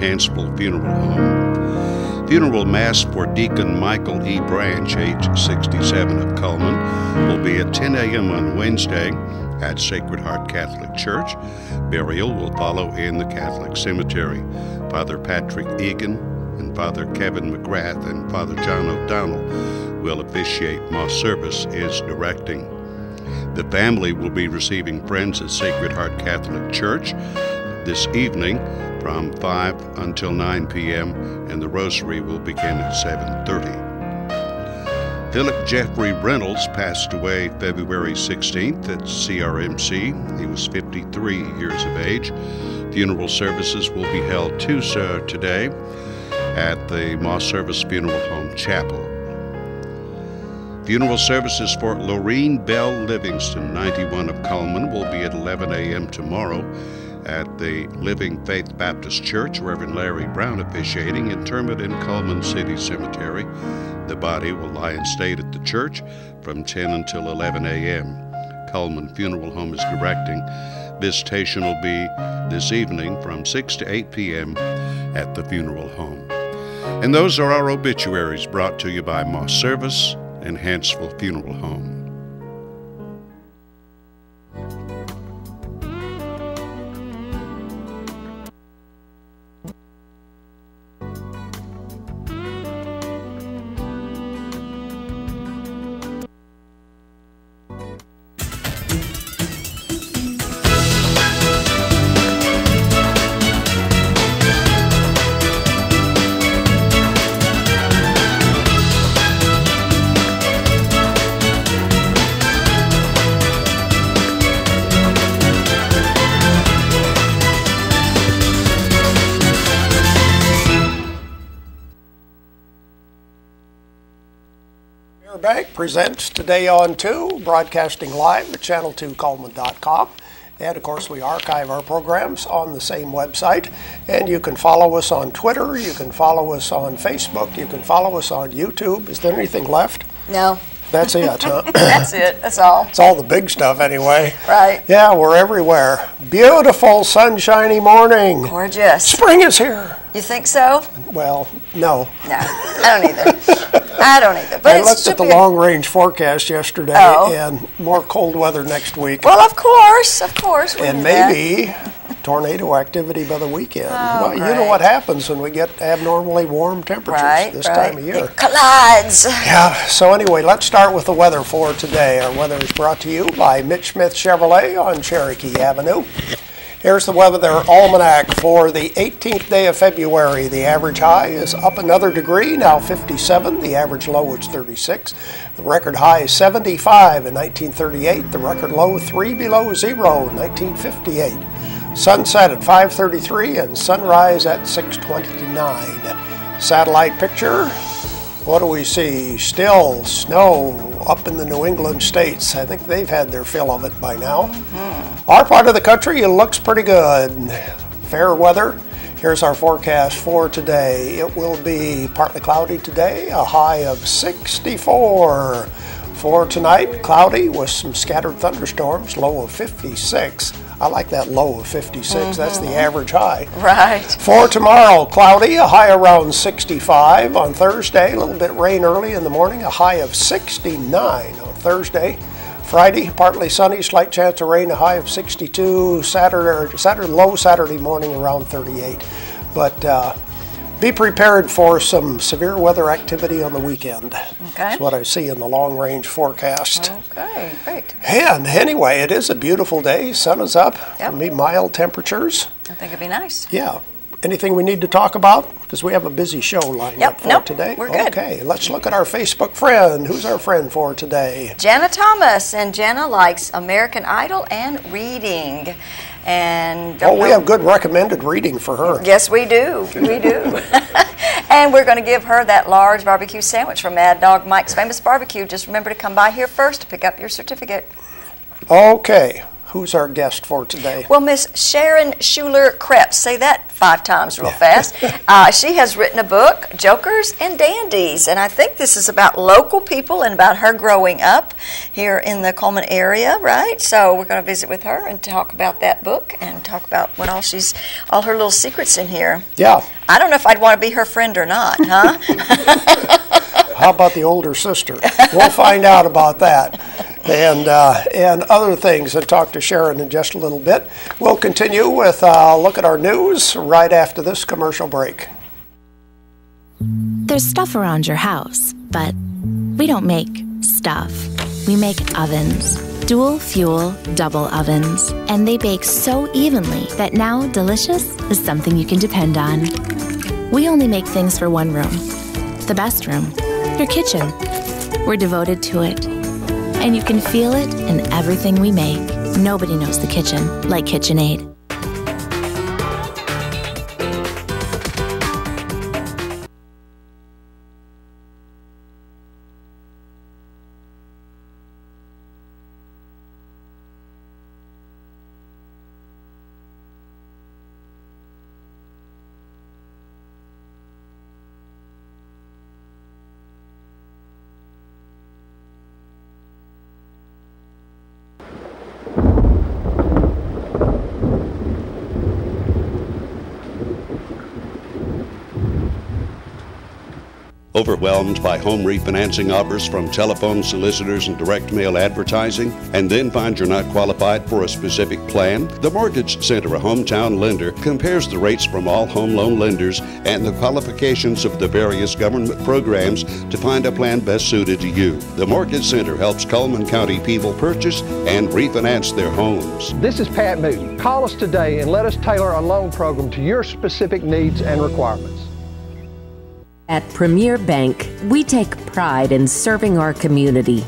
Hansville Funeral Home. Funeral Mass for Deacon Michael E. Branch, age 67 of Cullman, will be at 10 a.m. on Wednesday at Sacred Heart Catholic Church. Burial will follow in the Catholic Cemetery. Father Patrick Egan and Father Kevin McGrath and Father John O'Donnell will officiate. Moss service is directing. The family will be receiving friends at Sacred Heart Catholic Church this evening from 5 until 9 p.m. and the rosary will begin at 7:30. Phillip Jeffery Reynolds passed away February 16th at CRMC. He was 53 years of age. Funeral services will be held today at the Moss Service Funeral Home Chapel. Funeral services for Lorene Bell Livingston, 91 of Cullman, will be at 11 a.m. tomorrow at the Living Faith Baptist Church. Reverend Larry Brown officiating. Interment in Cullman City Cemetery. The body will lie in state at the church from 10 until 11 a.m. Cullman Funeral Home is directing. Visitation will be this evening from 6 to 8 p.m. at the funeral home. And those are our obituaries brought to you by Moss Service and Hansville Funeral Home. Bank presents Today on 2, broadcasting live at channel2cullman.com. And of course, we archive our programs on the same website. And you can follow us on Twitter, you can follow us on Facebook, you can follow us on YouTube. Is there anything left? No. That's it, huh? That's it, that's all. It's all the big stuff anyway. Right. Yeah, we're everywhere. Beautiful, sunshiny morning. Gorgeous. Spring is here. You think so? Well, no. No, I don't either. I don't either. But I looked at the long-range forecast yesterday, and more cold weather next week. Well, of course. And maybe tornado activity by the weekend. Oh, well, you know what happens when we get abnormally warm temperatures this time of year. It collides. Yeah, so anyway, let's start with the weather for today. Our weather is brought to you by Mitch Smith Chevrolet on Cherokee Avenue. Here's the weather almanac for the 18th day of February. The average high is up another degree, now 57. The average low is 36. The record high is 75 in 1938. The record low 3 below zero in 1958. Sunset at 5:33 and sunrise at 6:29. Satellite picture. What do we see? Still snow up in the New England states. I think they've had their fill of it by now. Mm-hmm. Our part of the country, it looks pretty good. Fair weather. Here's our forecast for today. It will be partly cloudy today, a high of 64. For tonight, cloudy with some scattered thunderstorms, low of 56. I like that low of 56. Mm-hmm. That's the average high. Right. For tomorrow, cloudy, a high around 65. On Thursday, a little bit rain early in the morning, a high of 69 on Thursday. Friday, partly sunny, slight chance of rain, a high of 62. Saturday, low Saturday morning around 38. But be prepared for some severe weather activity on the weekend. Okay. That's what I see in the long-range forecast. Okay, great. And anyway, it is a beautiful day. Sun is up. Yep. It'll be mild temperatures. I think it'd be nice. Yeah. Anything we need to talk about? Because we have a busy show lined up for today. We're good. Okay, let's look at our Facebook friend. Who's our friend for today? Jana Thomas. And Jana likes American Idol and reading. And we have good recommended reading for her. Yes, we do. We do. And we're going to give her that large barbecue sandwich from Mad Dog Mike's Famous Barbecue. Just remember to come by here first to pick up your certificate. Okay. Who's our guest for today? Well, Miss Sharon Schuler Kreps. Say that 5 times real fast. She has written a book, Jokers and Dandies, and I think this is about local people and about her growing up here in the Cullman area, right? So we're going to visit with her and talk about that book and talk about what all her little secrets in here. Yeah. I don't know if I'd want to be her friend or not, huh? How about the older sister? We'll find out about that. And other things, and talk to Sharon in just a little bit. We'll continue with a look at our news right after this commercial break. There's stuff around your house, but we don't make stuff. We make ovens. Dual fuel, double ovens. And they bake so evenly that now delicious is something you can depend on. We only make things for one room. The best room. Your kitchen. We're devoted to it. And you can feel it in everything we make. Nobody knows the kitchen like KitchenAid. Overwhelmed by home refinancing offers from telephone solicitors and direct mail advertising, and then find you're not qualified for a specific plan? The Mortgage Center, a hometown lender, compares the rates from all home loan lenders and the qualifications of the various government programs to find a plan best suited to you. The Mortgage Center helps Cullman County people purchase and refinance their homes. This is Pat Newton. Call us today and let us tailor a loan program to your specific needs and requirements. At Premier Bank, we take pride in serving our community.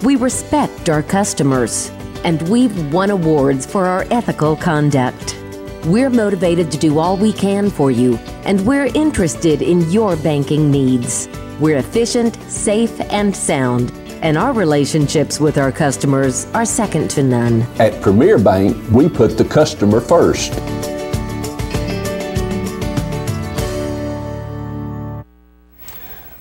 We respect our customers, and we've won awards for our ethical conduct. We're motivated to do all we can for you, and we're interested in your banking needs. We're efficient, safe, and sound, and our relationships with our customers are second to none. At Premier Bank, we put the customer first.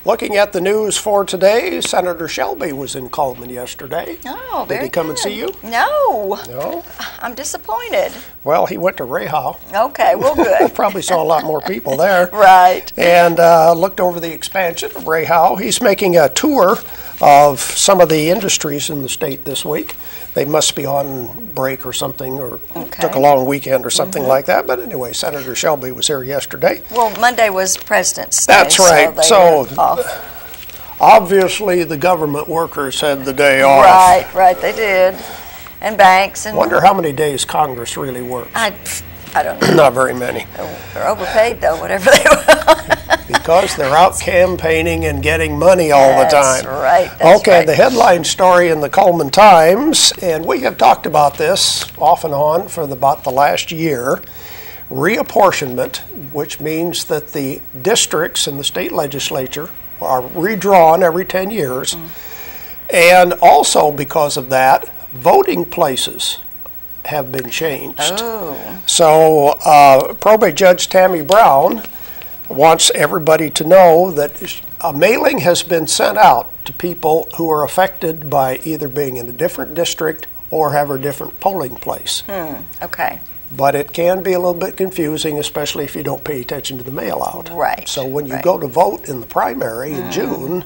Looking at the news for today, Senator Shelby was in Cullman yesterday. Oh, very Did he come good. and see you? No. No? I'm disappointed. Well, he went to Rahal. Okay, well, good. Probably saw a lot more people there. Right. And looked over the expansion of Rahal. He's making a tour of some of the industries in the state this week. They must be on break or something, or took a long weekend or something like that. But anyway, Senator Shelby was here yesterday. Well, Monday was President's Day. That's right. So obviously the government workers had the day off. Right, they did. And banks. And wonder how many days Congress really works. I don't know. Not very many. They're overpaid, though, whatever they were. Because they're out campaigning and getting money all the time. That's right. Okay, the headline story in the Cullman Times, and we have talked about this off and on for about the last year, reapportionment, which means that the districts in the state legislature are redrawn every 10 years, and also because of that, voting places have been changed. Oh. So probate judge Tammy Brown wants everybody to know that a mailing has been sent out to people who are affected by either being in a different district or have a different polling place. Okay. But it can be a little bit confusing, especially if you don't pay attention to the mail out. Right. So when you go to vote in the primary in June,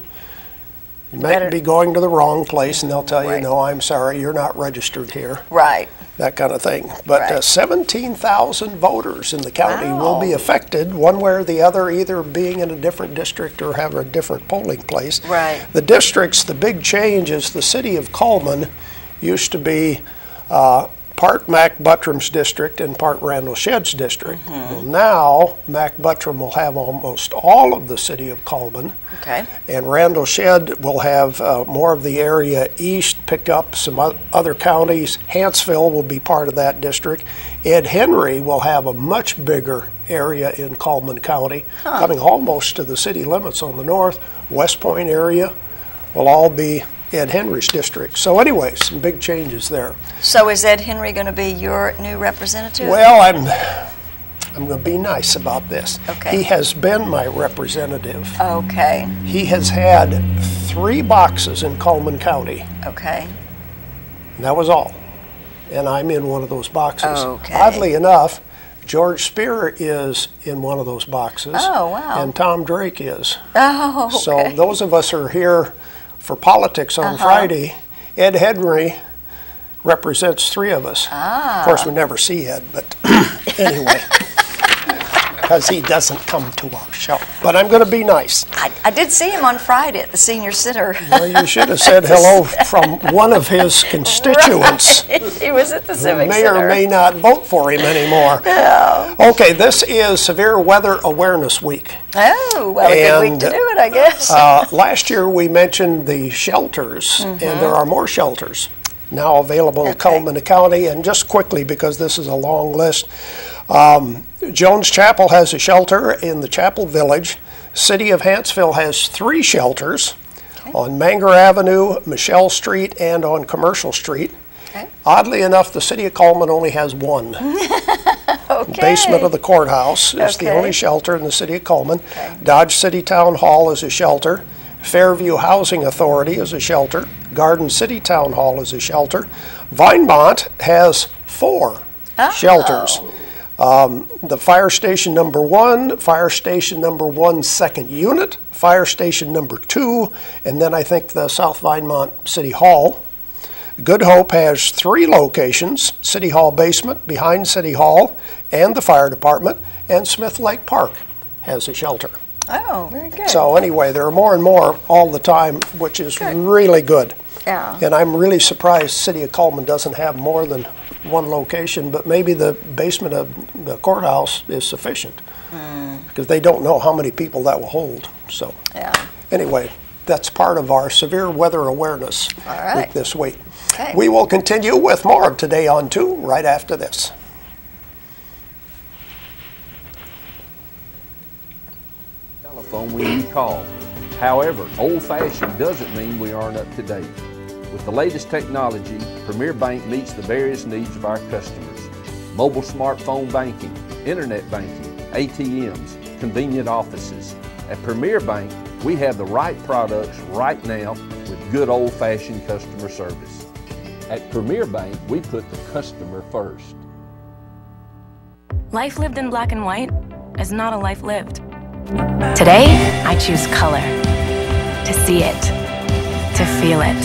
you might be going to the wrong place, and they'll tell you, no, I'm sorry, you're not registered here. Right. That kind of thing. But 17,000 voters in the county will be affected one way or the other, either being in a different district or have a different polling place. Right. The districts, the big change is the city of Cullman used to be part Mac Buttram's district and part Randall Shedd's district. Well, now Mac Buttram will have almost all of the city of Cullman. Okay. And Randall Shedd will have more of the area east, pick up some other counties. Hanceville will be part of that district. Ed Henry will have a much bigger area in Cullman County, coming almost to the city limits on the north. West Point area will all be Ed Henry's district. So anyway, some big changes there. So is Ed Henry going to be your new representative? Well, I'm going to be nice about this. Okay. He has been my representative. Okay. He has had 3 boxes in Cullman County. Okay. And that was all. And I'm in one of those boxes. Okay. Oddly enough, George Spear is in one of those boxes. Oh, wow. And Tom Drake is. Oh, okay. So those of us who are here for politics on Friday, Ed Henry represents 3 of us. Of course, we never see Ed, but anyway, because he doesn't come to our show. But I'm going to be nice. I did see him on Friday at the senior center. Well, you should have said hello from one of his constituents. Right. He was at the Civic May Center. or may not vote for him anymore. Yeah. Okay, this is Severe Weather Awareness Week. Oh, well, a good week to do it, I guess. Last year we mentioned the shelters, and there are more shelters now available in Cullman County. And just quickly, because this is a long list, Jones Chapel has a shelter in the Chapel Village. City of Hanceville has 3 shelters on Manger Avenue, Michelle Street, and on Commercial Street. Okay. Oddly enough, the City of Cullman only has 1. Okay. Basement of the courthouse is the only shelter in the City of Cullman. Dodge City Town Hall is a shelter. Fairview Housing Authority is a shelter. Garden City Town Hall is a shelter. Vinemont has 4 shelters. The Fire Station number 1, Fire Station number 1 second unit, Fire Station number 2, and then I think the South Vinemont City Hall. Good Hope has 3 locations: City Hall basement, behind City Hall, and the fire department, and Smith Lake Park has a shelter. Oh, very good. So anyway, there are more and more all the time, which is really good. Yeah. And I'm really surprised City of Cullman doesn't have more than 1 location, but maybe the basement of the courthouse is sufficient because they don't know how many people that will hold. So anyway, that's part of our Severe Weather Awareness Week this week. Okay. We will continue with more of Today on 2 right after this. Telephone when you call. However, old-fashioned doesn't mean we aren't up to date. With the latest technology, Premier Bank meets the various needs of our customers. Mobile smartphone banking, internet banking, ATMs, convenient offices. At Premier Bank, we have the right products right now with good old-fashioned customer service. At Premier Bank, we put the customer first. Life lived in black and white is not a life lived. Today, I choose color. To see it, to feel it,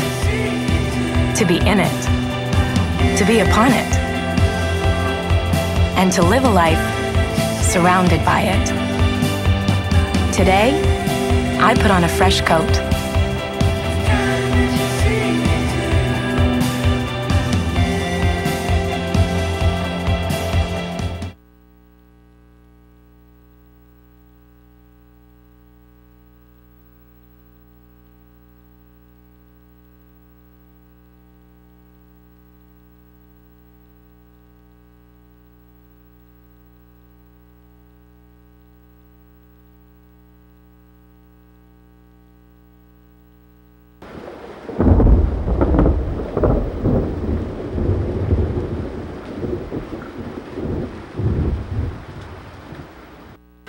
to be in it, to be upon it, and to live a life surrounded by it. Today, I put on a fresh coat.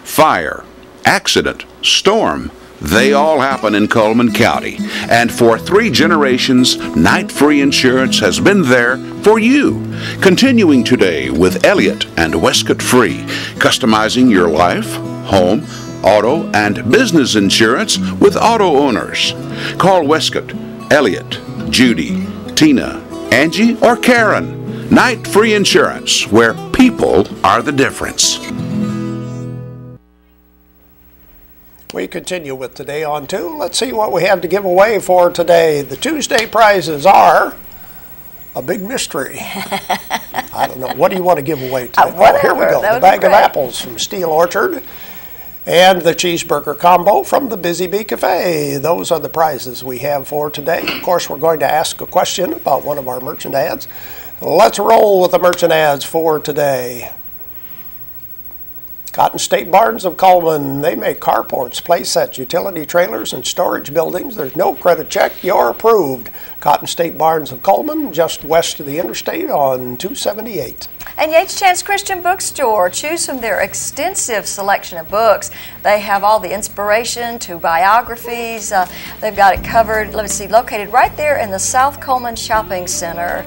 Fire, accident, storm, they all happen in Cullman County. And for 3 generations, Night Free Insurance has been there for you. Continuing today with Elliott and Westcott Free, customizing your life, home, auto, and business insurance with auto owners. Call Westcott, Elliott, Judy, Tina, Angie, or Karen. Night Free Insurance, where people are the difference. We continue with Today on 2. Let's see what we have to give away for today. The Tuesday prizes are a big mystery. I don't know. What do you want to give away today? Here we go. The bag of apples from Steel Orchard and the cheeseburger combo from the Busy Bee Cafe. Those are the prizes we have for today. Of course, we're going to ask a question about one of our merchant ads. Let's roll with the merchant ads for today. Cotton State Barns of Cullman, they make carports, play sets, utility trailers, and storage buildings. There's no credit check. You're approved. Cotton State Barns of Cullman, just west of the interstate on 278. And Yates Chance Christian Bookstore, choose from their extensive selection of books. They have all the inspiration to biographies. They've got it covered, let me see, located right there in the South Cullman Shopping Center.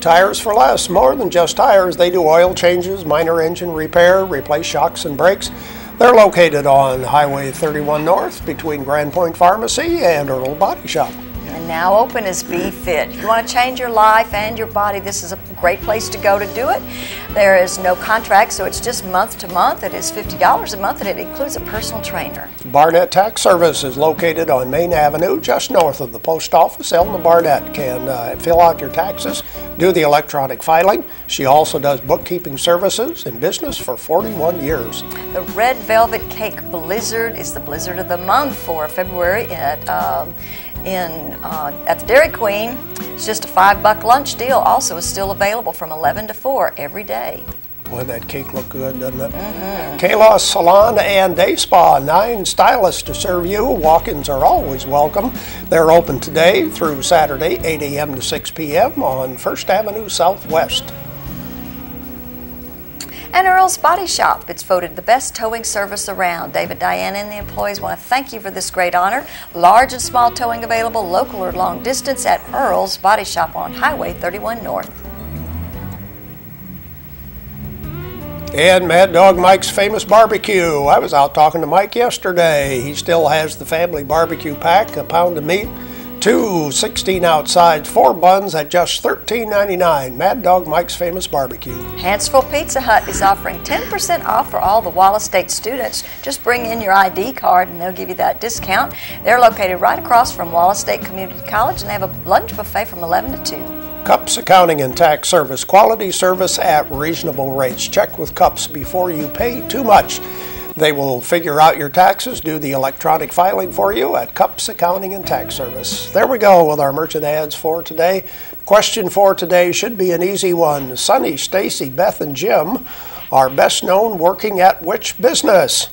Tires for less, more than just tires. They do oil changes, minor engine repair, replace shocks and brakes. They're located on Highway 31 North between Grand Point Pharmacy and Earl Body Shop. And now open is Be Fit. If you want to change your life and your body, this is a great place to go to do it. There is no contract, so it's just month to month. It is $50 a month, and it includes a personal trainer. Barnett Tax Service is located on Main Avenue, just north of the post office. Elna Barnett can fill out your taxes, do the electronic filing. She also does bookkeeping services in business for 41 years. The Red Velvet Cake Blizzard is the blizzard of the month for February at the Dairy Queen. It's just a $5 lunch deal. Also is still available from 11 to 4 every day. Boy, that cake looked good, doesn't it? Kalos Salon and Day Spa, 9 stylists to serve you. Walk-ins are always welcome. They're open today through Saturday, 8 a.m. to 6 p.m. on 1st Avenue Southwest. And Earl's Body Shop. It's voted the best towing service around. David, Diana, and the employees want to thank you for this great honor. Large and small towing available, local or long distance, at Earl's Body Shop on Highway 31 North. And Mad Dog Mike's Famous Barbecue. I was out talking to Mike yesterday. He still has the family barbecue pack, a pound of meat, 2 16-ounce sides, 4 buns at just $13.99. Mad Dog Mike's Famous Barbecue. Hansville Pizza Hut is offering 10% off for all the Wallace State students. Just bring in your ID card and they'll give you that discount. They're located right across from Wallace State Community College, and they have a lunch buffet from 11 to 2. Cups Accounting and Tax Service, quality service at reasonable rates. Check with Cups before you pay too much. They will figure out your taxes, do the electronic filing for you at Cups Accounting and Tax Service. There we go with our merchant ads for today. Question for today should be an easy one. Sonny, Stacy, Beth, and Jim are best known working at which business?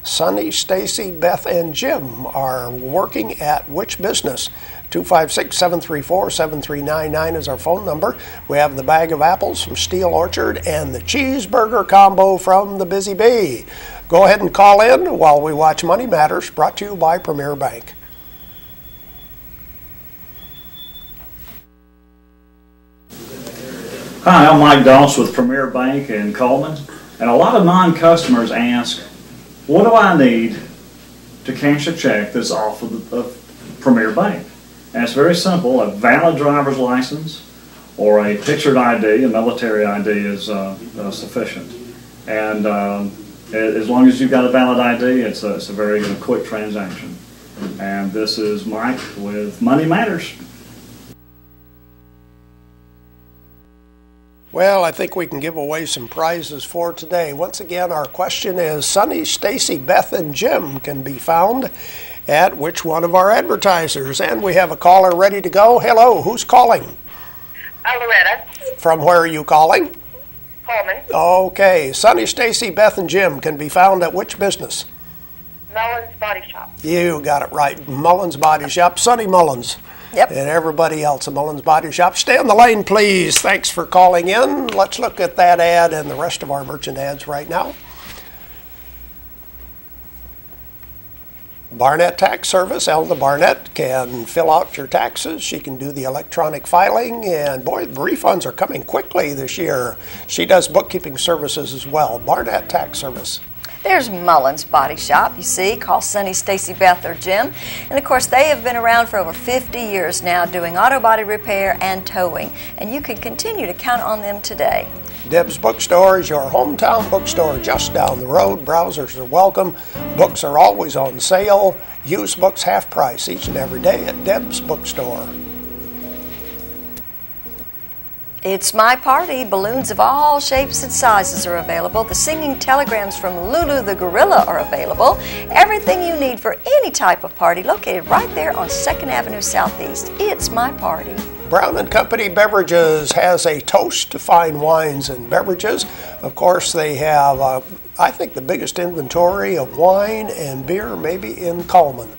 Sonny, Stacy, Beth, and Jim are working at which business? 256-734-7399 is our phone number. We have the bag of apples from Steel Orchard and the cheeseburger combo from the Busy Bee. Go ahead and call in while we watch Money Matters, brought to you by Premier Bank. Hi, I'm Mike Doss with Premier Bank in Cullman, and a lot of non-customers ask, what do I need to cash a check that's off of Premier Bank? And it's very simple. A valid driver's license or a pictured ID, a military ID, is sufficient. And as long as you've got a valid ID, it's a very quick transaction. And this is Mike with Money Matters. Well, I think we can give away some prizes for today. Once again, our question is, Sonny, Stacy, Beth, and Jim can be found at which one of our advertisers? And we have a caller ready to go. Hello, who's calling? Loretta. From where are you calling? Coleman. Okay, Sonny, Stacy, Beth, and Jim can be found at which business? Mullins Body Shop. You got it right. Mullins Body Shop. Sonny Mullins. Yep. And everybody else at Mullins Body Shop. Stay on the lane, please. Thanks for calling in. Let's look at that ad and the rest of our merchant ads right now. Barnett Tax Service. Elna Barnett can fill out your taxes. She can do the electronic filing. And boy, the refunds are coming quickly this year. She does bookkeeping services as well. Barnett Tax Service. There's Mullins Body Shop, you see. Call Sonny, Stacy, Beth, or Jim. And of course, they have been around for over 50 years now doing auto body repair and towing. And you can continue to count on them today. Deb's Bookstore is your hometown bookstore just down the road. Browsers are welcome. Books are always on sale. Used books half price each and every day at Deb's Bookstore. It's my party. Balloons of all shapes and sizes are available. The singing telegrams from Lulu the Gorilla are available. Everything you need for any type of party located right there on 2nd Avenue Southeast. It's my party. Brown & Company Beverages has a toast to fine wines and beverages. Of course, they have, I think, the biggest inventory of wine and beer maybe in Cullman.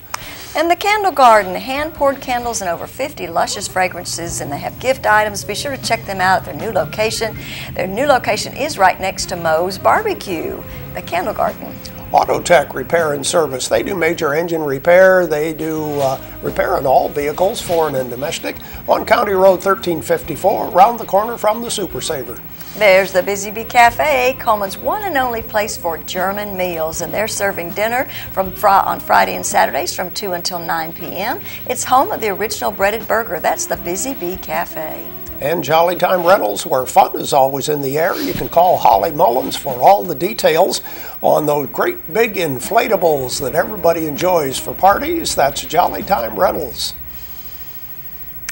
And the Candle Garden, hand-poured candles and over 50 luscious fragrances, and they have gift items. Be sure to check them out at their new location. Their new location is right next to Moe's Barbecue, the Candle Garden. Auto Tech Repair and Service. They do major engine repair. They do repair on all vehicles, foreign and domestic, on County Road 1354, around the corner from the Super Saver. There's the Busy Bee Cafe, Cullman's one and only place for German meals, and they're serving dinner on Friday and Saturdays from 2 until 9 p.m. It's home of the original breaded burger. That's the Busy Bee Cafe. And Jolly Time Rentals, where fun is always in the air. You can call Holly Mullins for all the details on those great big inflatables that everybody enjoys for parties. That's Jolly Time Rentals.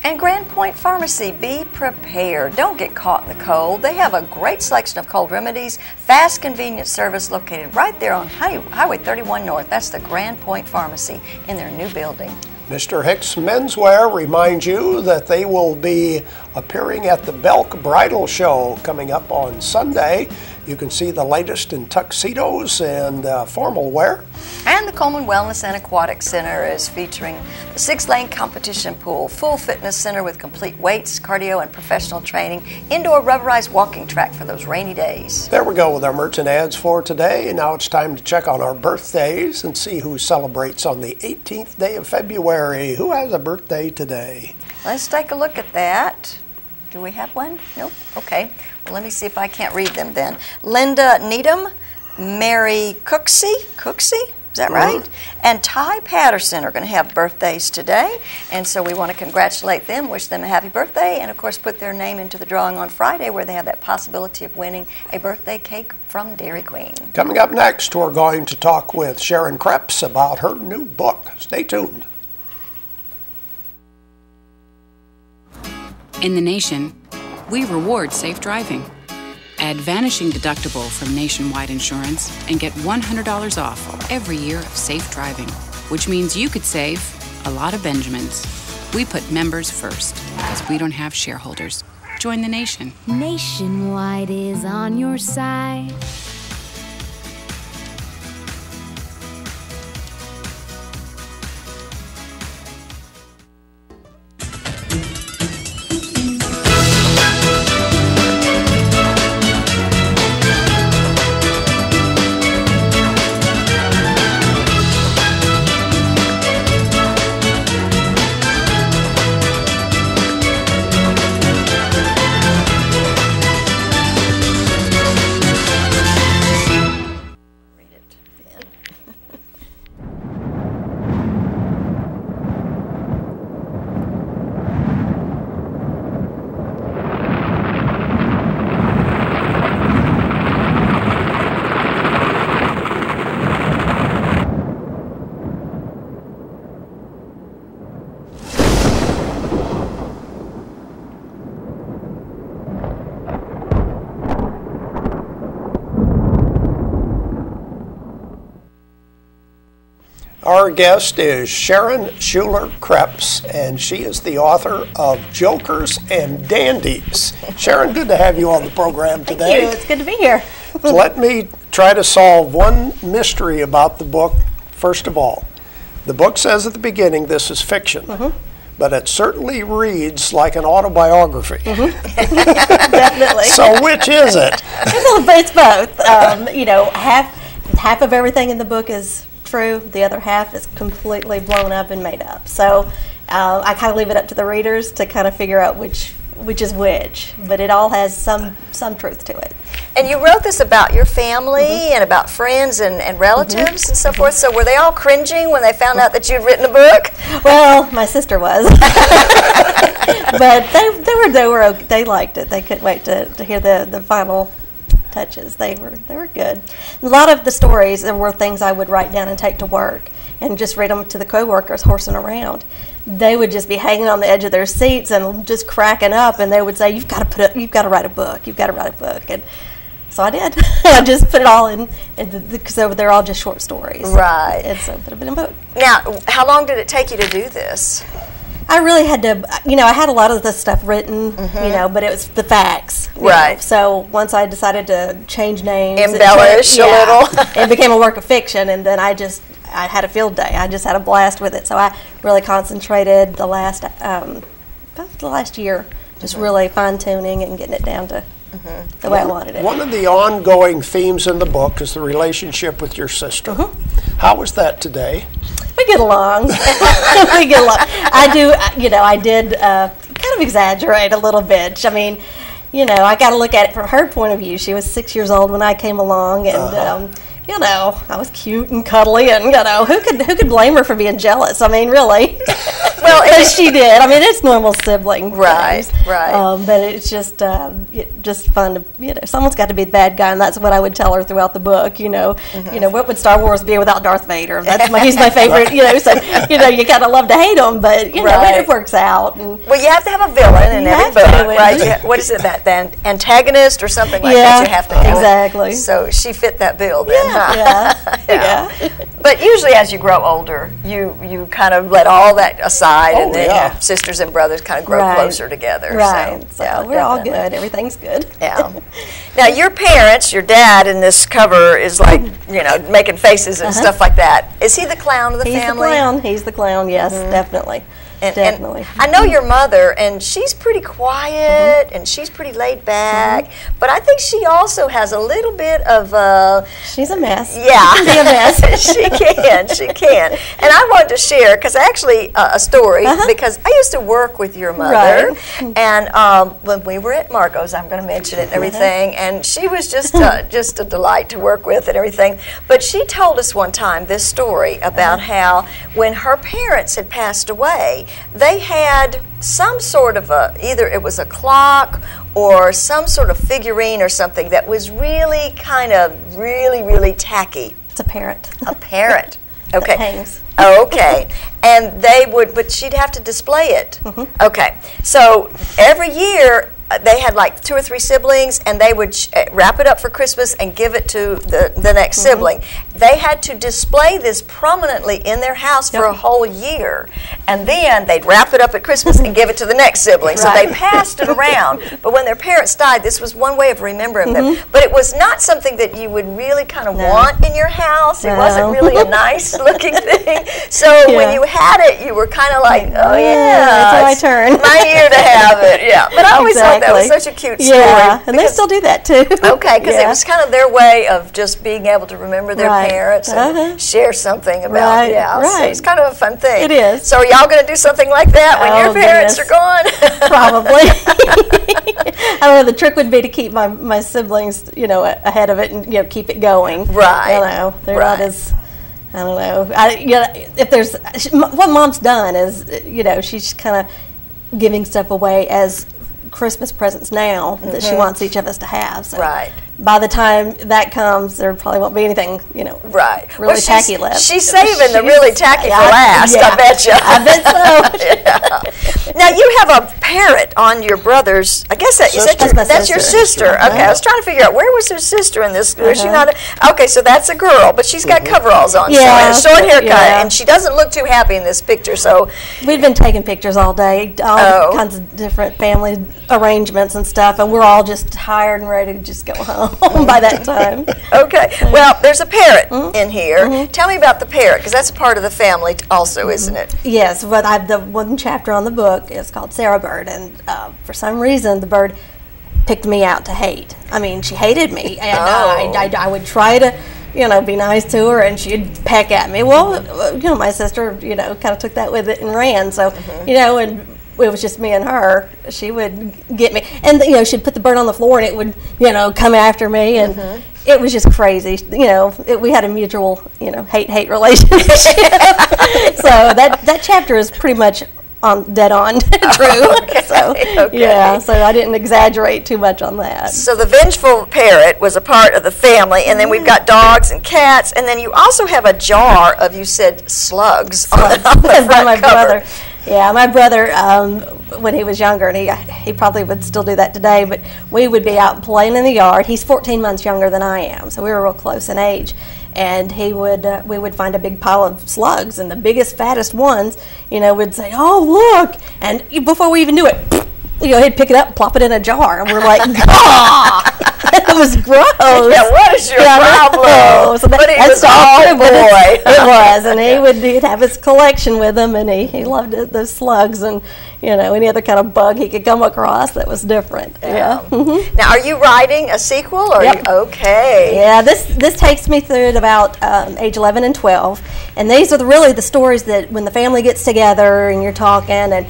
And Grand Point Pharmacy, be prepared. Don't get caught in the cold. They have a great selection of cold remedies, fast, convenient service located right there on Highway 31 North. That's the Grand Point Pharmacy in their new building. Mr. Hicks Menswear reminds you that they will be appearing at the Belk Bridal Show coming up on Sunday. You can see the latest in tuxedos and formal wear. And the Cullman Wellness and Aquatic Center is featuring the 6-lane competition pool, full fitness center with complete weights, cardio, and professional training, indoor rubberized walking track for those rainy days. There we go with our merchant ads for today. Now it's time to check on our birthdays and see who celebrates on the 18th day of February. Who has a birthday today? Let's take a look at that. Do we have one? Nope. Okay. Well, let me see if I can't read them then. Linda Needham, Mary Cooksey, is that right? And Ty Patterson are going to have birthdays today. And so we want to congratulate them, wish them a happy birthday, and of course put their name into the drawing on Friday where they have that possibility of winning a birthday cake from Dairy Queen. Coming up next, we're going to talk with Sharon Kreps about her new book. Stay tuned. In the nation, we reward safe driving. Add Vanishing Deductible from Nationwide Insurance and get $100 off every year of safe driving, which means you could save a lot of Benjamins. We put members first because we don't have shareholders. Join the nation. Nationwide is on your side. Our guest is Sharon Schuler Kreps, and she is the author of Jokers and Dandies. Sharon, good to have you on the program today. Thank you. It's good to be here. Let me try to solve one mystery about the book. First of all, the book says at the beginning this is fiction, but it certainly reads like an autobiography. Definitely. So which is it? It's both. You know, half of everything in the book is true. The other half is completely blown up and made up. So I kind of leave it up to the readers to kind of figure out which is which. But it all has some truth to it. And you wrote this about your family and about friends and relatives and so forth. So were they all cringing when they found out that you'd written a book? Well, my sister was, but they liked it. They couldn't wait to hear the final touches. They were good. A lot of the stories were things I would write down and take to work and just read them to the coworkers horsing around. They would just be hanging on the edge of their seats and just cracking up, and they would say, "You've got to write a book. You've got to write a book." And so I did. I just put it all in because they're all just short stories. Right. And so put it in a book. Now, how long did it take you to do this? I really had to, I had a lot of the stuff written, but it was the facts. Right. So once I decided to change names. Embellish a little. It became a work of fiction, and then I I had a field day. I just had a blast with it. So I really concentrated the last year, just really fine-tuning and getting it down to the way I wanted it. One of the ongoing themes in the book is the relationship with your sister. How is that today? We get along. We get along. I did kind of exaggerate a little bit. I mean, I got to look at it from her point of view. She was 6 years old when I came along, and I was cute and cuddly, and who could blame her for being jealous? I mean, really. Well, as she did. I mean, it's normal sibling things. Right. But it's just fun to, someone's got to be the bad guy, and that's what I would tell her throughout the book. What would Star Wars be without Darth Vader? He's my favorite. So you kind of love to hate him, but it works out. And well, you have to have a villain in every book, right? What is it, that antagonist or something like that? You have to have exactly. So she fit that bill then. Yeah. But usually, as you grow older, you kind of let all that aside, and then sisters and brothers kind of grow closer together. Right. So we're all good. Everything's good. Yeah. Now, your parents, your dad in this cover is like, making faces and stuff like that. Is he the clown of the family? He's the clown. Yes, definitely. Definitely. And I know your mother, and she's pretty quiet, and she's pretty laid back, but I think she also has a little bit of she's a mess. Yeah. She can be a mess. She can. And I wanted to share, because actually, a story, because I used to work with your mother, and when we were at Marco's, I'm going to mention it and everything, and she was just a delight to work with and everything, but she told us one time this story about how when her parents had passed away, they had some sort of either it was a clock or some sort of figurine or something that was really kind of really tacky. It's a parrot. A parrot. Okay. That hangs. Okay. And but she'd have to display it. Okay. So every year they had like 2 or 3 siblings, and they would wrap it up for Christmas and give it to the next sibling. They had to display this prominently in their house for a whole year, and then they'd wrap it up at Christmas and give it to the next sibling. So they passed it around. But when their parents died, this was one way of remembering them. But it was not something that you would really kind of want in your house. It wasn't really a nice looking thing. So when you had it, you were kind of like, oh yeah, it's my turn. My year to have it. Yeah. But I always thought that was such a cute story. Yeah, and they still do that too. Okay, because it was kind of their way of just being able to remember their parents and share soming about. So it's kind of a fun thing. It is. So are y'all going to do something like that when your parents are gone? Probably. I don't know. The trick would be to keep my siblings, ahead of it and keep it going. Right. They're not as. I don't know. If there's what Mom's done is, she's kind of giving stuff away as Christmas presents now that she wants each of us to have. So by the time that comes, there probably won't be anything, really tacky left. She's saving the really tacky for last, I bet you. I bet so. Now, you have a parrot on your brother's, I guess that's your sister. Okay, I was trying to figure out, where was her sister in this? Was she not okay, so that's a girl, but she's got coveralls on, so, and a short haircut, and she doesn't look too happy in this picture, so. We've been taking pictures all day, all kinds of different family arrangements and stuff, and we're all just tired and ready to just go home by that time. Okay. Well, there's a parrot in here. Tell me about the parrot, because that's a part of the family also, isn't it? Yes. But the one chapter on the book is called Sarah Bird, and for some reason the bird picked me out to hate. I mean, she hated me, and I would try to, be nice to her, and she'd peck at me. Well, my sister, kind of took that with it and ran. So, and it was just me and her. She would get me, and she'd put the bird on the floor, and it would, come after me, and it was just crazy. We had a mutual, hate relationship. So that chapter is pretty much dead on true. So I didn't exaggerate too much on that. So the vengeful parrot was a part of the family, and then we've got dogs and cats, and then you also have a jar of, you said, slugs on the front my cover. Brother. Yeah, my brother, when he was younger, and he probably would still do that today, but we would be out playing in the yard. He's 14 months younger than I am, so we were real close in age. And we would find a big pile of slugs, and the biggest, fattest ones, would say, "Oh, look!" And before we even knew it, he'd pick it up and plop it in a jar, and we're like, "Ah!" It was gross. Yeah, what is your problem? So but he was all boy. It was, and he'd have his collection with him, and he loved those slugs and any other kind of bug he could come across that was different. Yeah. Now, are you writing a sequel? Or Yep. Okay. Yeah, this takes me through at about age 11 and 12, and these are really the stories that when the family gets together and you're talking and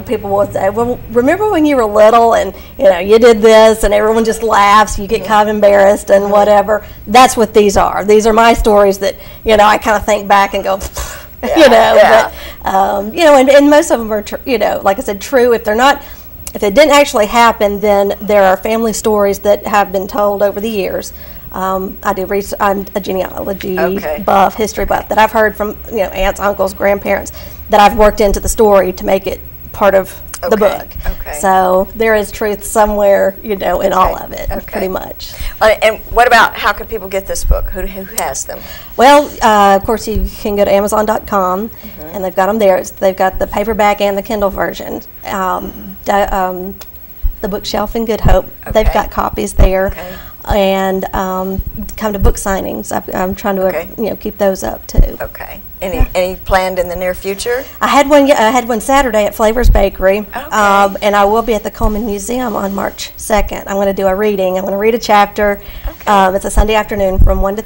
people will say, well, remember when you were little and, you did this, and everyone just laughs, you get kind of embarrassed and whatever. That's what these are. These are my stories that, I kind of think back and go, but, and most of them are, like I said, true. If it didn't actually happen, then there are family stories that have been told over the years. I do research. I'm a genealogy buff, history buff, that I've heard from aunts, uncles, grandparents that I've worked into the story to make it part of the book. Okay. So there is truth somewhere, in all of it, pretty much. And what about, how can people get this book? Who has them? Well, of course, you can go to Amazon.com, and they've got them there. They've got the paperback and the Kindle version. The Bookshelf in Good Hope, they've got copies there. And come to book signings. I'm trying to keep those up too. Okay. Any planned in the near future? I had one Saturday at Flavors Bakery, and I will be at the Cullman Museum on March 2nd. I'm going to do a reading. I'm going to read a chapter. It's a Sunday afternoon from 2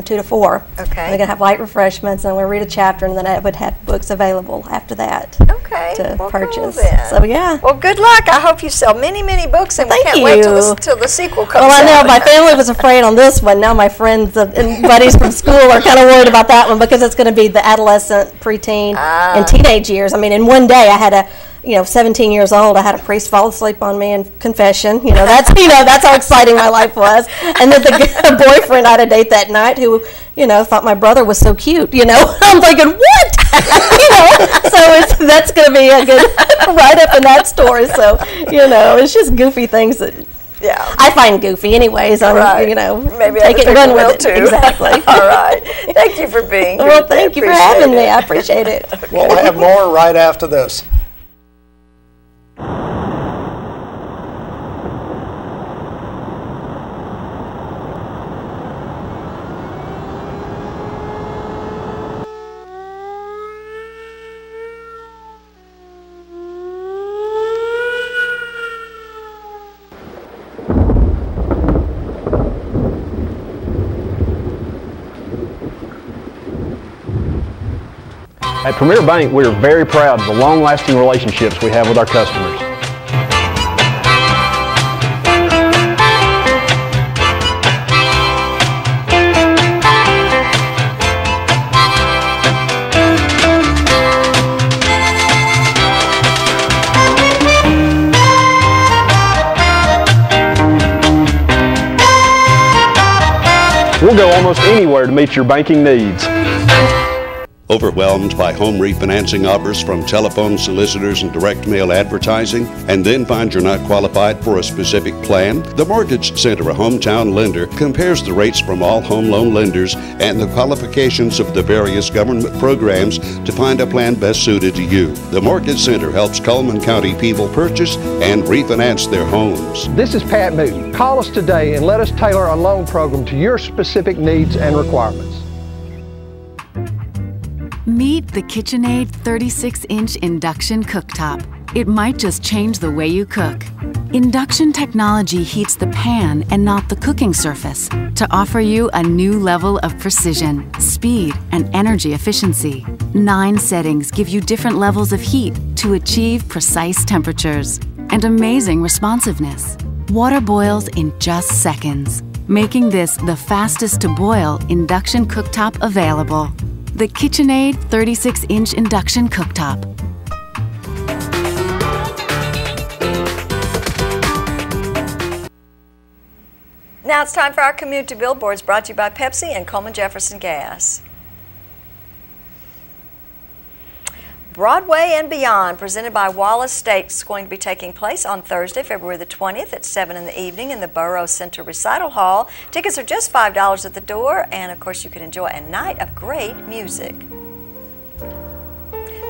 to 4. Okay. I'm going to have light refreshments, and I'm going to read a chapter, and then I would have books available after that to purchase. Cool, so yeah. Well, good luck. I hope you sell many, many books, and we can't wait till the sequel comes out. Well, I know my family was afraid on this one. Now my friends and buddies from school are kind of worried about that one because it's going to be the adolescent, preteen, and teenage years. I mean, in one day I had 17 years old, I had a priest fall asleep on me in confession. That's how exciting my life was. And then the boyfriend I had a date that night who, thought my brother was so cute. I'm thinking, what? So that's going to be a good write-up in that story. So, it's just goofy things that I find goofy anyways. Maybe take it and run with it. Too. Exactly. All right. Thank you for being here. Well, thank you for having me. I appreciate it. We'll have more right after this. At Premier Bank, we are very proud of the long-lasting relationships we have with our customers. We'll go almost anywhere to meet your banking needs. Overwhelmed by home refinancing offers from telephone solicitors and direct mail advertising, and then find you're not qualified for a specific plan? The Mortgage Center, a hometown lender, compares the rates from all home loan lenders and the qualifications of the various government programs to find a plan best suited to you. The Mortgage Center helps Cullman County people purchase and refinance their homes. This is Pat Newton. Call us today and let us tailor a loan program to your specific needs and requirements. Meet the KitchenAid 36-inch induction cooktop. It might just change the way you cook. Induction technology heats the pan and not the cooking surface to offer you a new level of precision, speed, and energy efficiency. 9 settings give you different levels of heat to achieve precise temperatures and amazing responsiveness. Water boils in just seconds, making this the fastest to boil induction cooktop available. The KitchenAid 36-inch induction cooktop. Now it's time for our community billboards, brought to you by Pepsi and Coleman Jefferson Gas. Broadway and Beyond, presented by Wallace Stakes, is going to be taking place on Thursday, February the 20th at 7 in the evening in the Borough Center Recital Hall. Tickets are just $5 at the door, and of course you can enjoy a night of great music.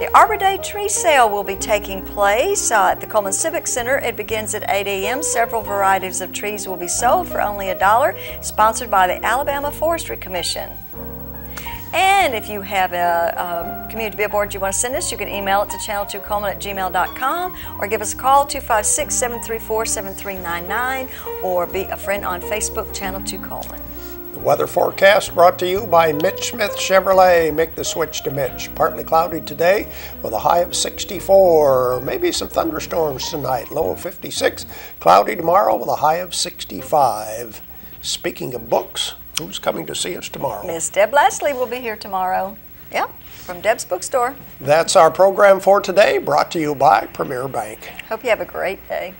The Arbor Day tree sale will be taking place at the Cullman Civic Center. It begins at 8 a.m. Several varieties of trees will be sold for only $1, sponsored by the Alabama Forestry Commission. And if you have a community billboard you want to send us, you can email it to channel2cullman@gmail.com or give us a call, 256-734-7399, or be a friend on Facebook, Channel 2 Cullman. The weather forecast brought to you by Mitch Smith Chevrolet. Make the switch to Mitch. Partly cloudy today with a high of 64. Maybe some thunderstorms tonight. Low of 56. Cloudy tomorrow with a high of 65. Speaking of books, who's coming to see us tomorrow? Miss Deb Lashley will be here tomorrow. Yep, from Deb's Bookstore. That's our program for today, brought to you by Premier Bank. Hope you have a great day.